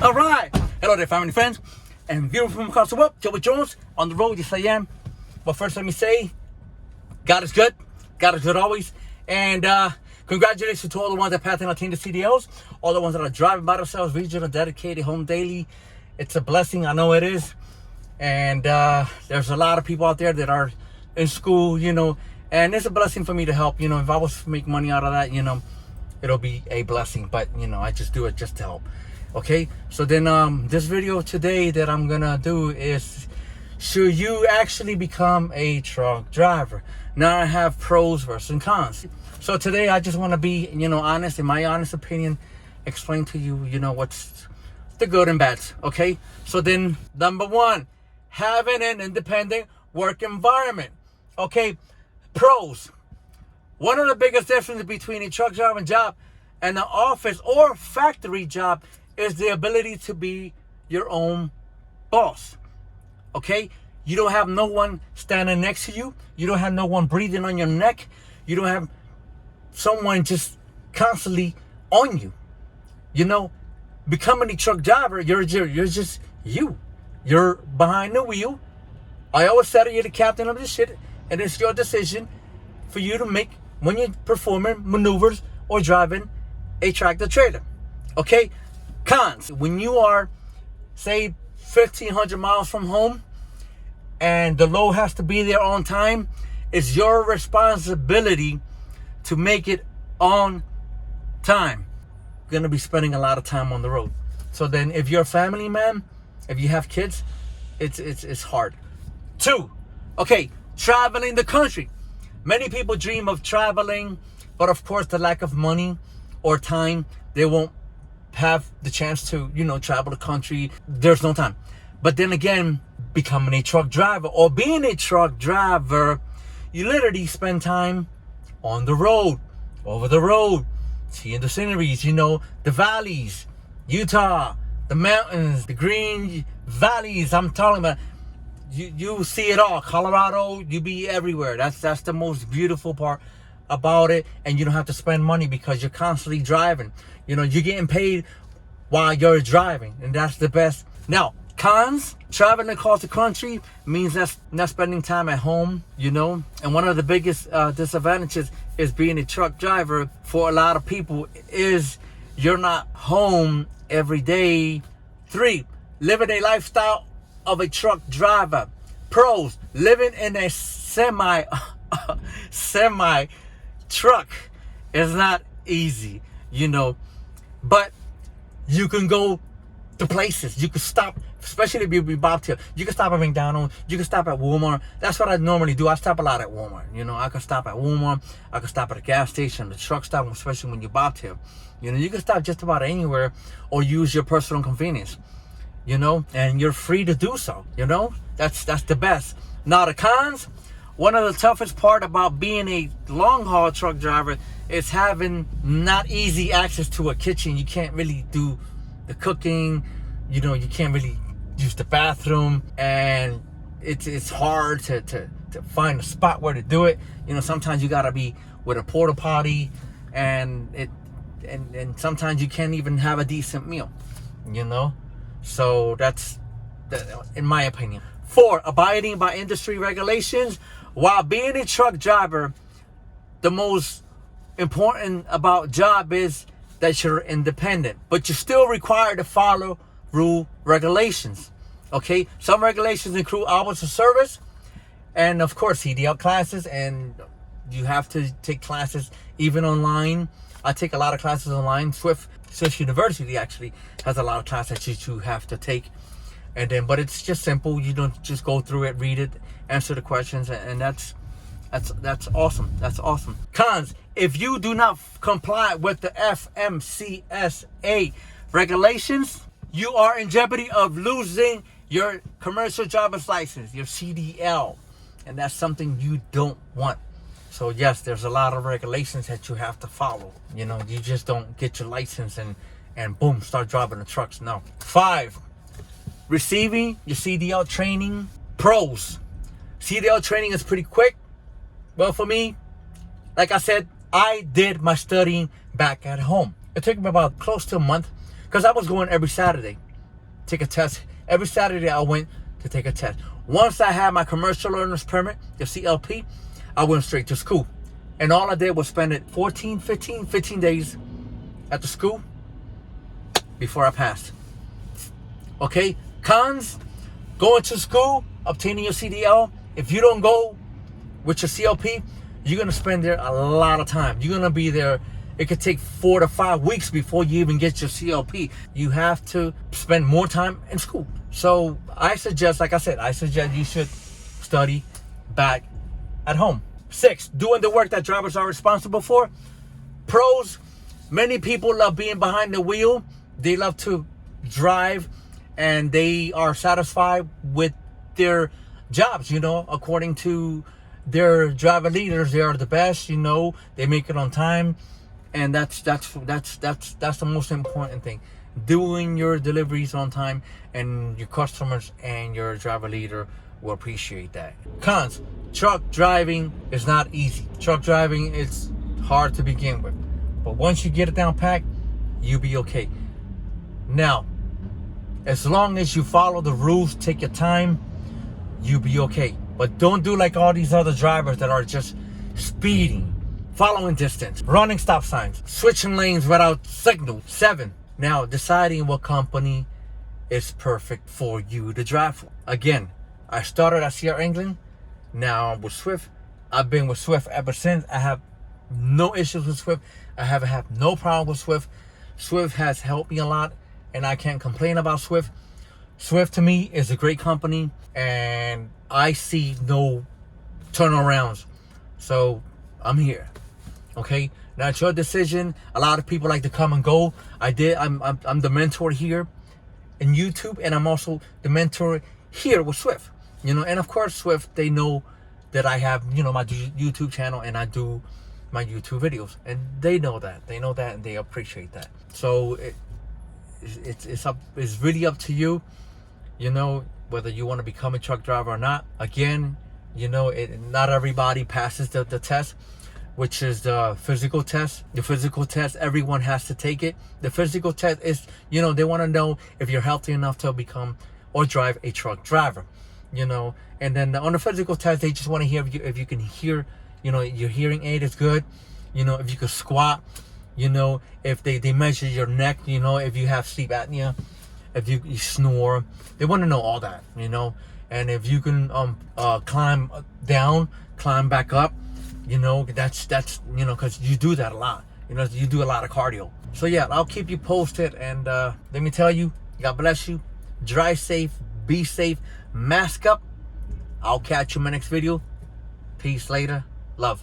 All right. Hello there, family, friends, and viewers from across the world. Joey Jones on the road. Yes, I am. But first, let me say, God is good. God is good always. And congratulations to all the ones that passed and obtained the CDLs, all the ones that are driving by themselves, regional, dedicated, home daily. It's a blessing. I know it is. And there's a lot of people out there that are in school, and it's a blessing for me to help. If I was to make money out of that, it'll be a blessing. But, I just do it just to help. Okay, so then this video today that I'm gonna do is, should you actually become a truck driver? Now I have pros versus cons. So today I just want to be, honest, in my honest opinion, explain to you, what's the good and bad. Okay, so then number one, having an independent work environment. Okay, pros. One of the biggest differences between a truck driving job and an office or factory job is the ability to be your own boss. Okay? You don't have no one standing next to you. You don't have no one breathing on your neck. You don't have someone just constantly on you. Becoming a truck driver, you're just you. You're behind the wheel. I always said you're the captain of this shit, and it's your decision for you to make when you're performing maneuvers or driving a tractor trailer. Okay? Cons. When you are, say, 1,500 miles from home and the load has to be there on time, it's your responsibility to make it on time. You're going to be spending a lot of time on the road. So then if you're a family man, if you have kids, it's hard. 2, okay, traveling the country. Many people dream of traveling, but of course the lack of money or time, they won't have the chance to, travel the country. There's no time. But then again, becoming a truck driver or being a truck driver, you literally spend time on the road, over the road, seeing the sceneries, the valleys, Utah, the mountains, the green valleys. I'm talking about, you see it all. Colorado, you be everywhere. That's the most beautiful part about it. And you don't have to spend money because you're constantly driving. You're getting paid while you're driving, and that's the best. Now, cons, traveling across the country means that's not spending time at home, and one of the biggest disadvantages is being a truck driver for a lot of people is you're not home every day. 3, living a lifestyle of a truck driver. Pros, living in a semi truck is not easy, but you can go to places. You can stop, especially if you be bobtail. You can stop at McDonald's. You can stop at Walmart. That's what I normally do. I stop a lot at Walmart. I can stop at Walmart. I can stop at a gas station, the truck stop, especially when you bobtail. You can stop just about anywhere or use your personal convenience. And you're free to do so. That's the best. Now the cons. One of the toughest part about being a long haul truck driver is having not easy access to a kitchen. You can't really do the cooking. You can't really use the bathroom, and it's hard to find a spot where to do it. Sometimes you gotta be with a porta potty, and sometimes you can't even have a decent meal. So that's in my opinion. 4, abiding by industry regulations. While being a truck driver, the most important about job is that you're independent, but you're still required to follow rule regulations. Okay, some regulations include hours of service, and of course CDL classes, and you have to take classes even online. I take a lot of classes online. Swift University actually has a lot of classes that you have to take. And then, but it's just simple. You don't just go through it, read it, answer the questions, and that's awesome. That's awesome. Cons: if you do not comply with the FMCSA regulations, you are in jeopardy of losing your commercial driver's license, your CDL, and that's something you don't want. So yes, there's a lot of regulations that you have to follow. You just don't get your license and boom, start driving the trucks. No. 5. Receiving your CDL training. Pros: CDL training is pretty quick. Well, for me, like I said, I did my studying back at home. It took me about close to a month because I was going every Saturday. take a test. Every Saturday I went to take a test. Once I had my commercial learner's permit, the CLP, I went straight to school. And all I did was spend it 15 days at the school before I passed. Okay, cons, going to school, obtaining your CDL. If you don't go with your CLP, you're going to spend there a lot of time. You're going to be there. It could take 4 to 5 weeks before you even get your CLP. You have to spend more time in school. So I suggest, like I said, you should study back at home. 6, doing the work that drivers are responsible for. Pros, many people love being behind the wheel. They love to drive and they are satisfied with their jobs, according to their driver leaders. They are the best, they make it on time. And that's the most important thing. Doing your deliveries on time, and your customers and your driver leader will appreciate that. Cons, truck driving is not easy. Truck driving is hard to begin with. But once you get it down packed, you'll be okay. Now, as long as you follow the rules, take your time, you'll be okay. But don't do like all these other drivers that are just speeding, following distance, running stop signs, switching lanes without signal. 7, now deciding what company is perfect for you to drive for. Again, I started at Sierra England. Now I'm with Swift. I've been with Swift ever since. I have no issues with Swift. I haven't had no problem with Swift. Swift has helped me a lot, and I can't complain about Swift. Swift to me is a great company, and I see no turnarounds. So I'm here. Okay, now it's your decision. A lot of people like to come and go. I'm the mentor here in YouTube, and I'm also the mentor here with Swift. And of course Swift, they know that I have my YouTube channel and I do my YouTube videos, and they know that, and they appreciate that. So it's really up to you, whether you want to become a truck driver or not. Again, not everybody passes the test, which is the physical test. The physical test, everyone has to take it. The physical test is, they want to know if you're healthy enough to become or drive a truck driver, And then on the physical test, they just want to hear if you can hear, your hearing aid is good, if you can squat, if they measure your neck, if you have sleep apnea, if you snore. They want to know all that, And if you can climb down, climb back up, that's because you do that a lot. You do a lot of cardio. So yeah, I'll keep you posted, and let me tell you, God bless you. Drive safe, be safe, mask up. I'll catch you in my next video. Peace later. Love.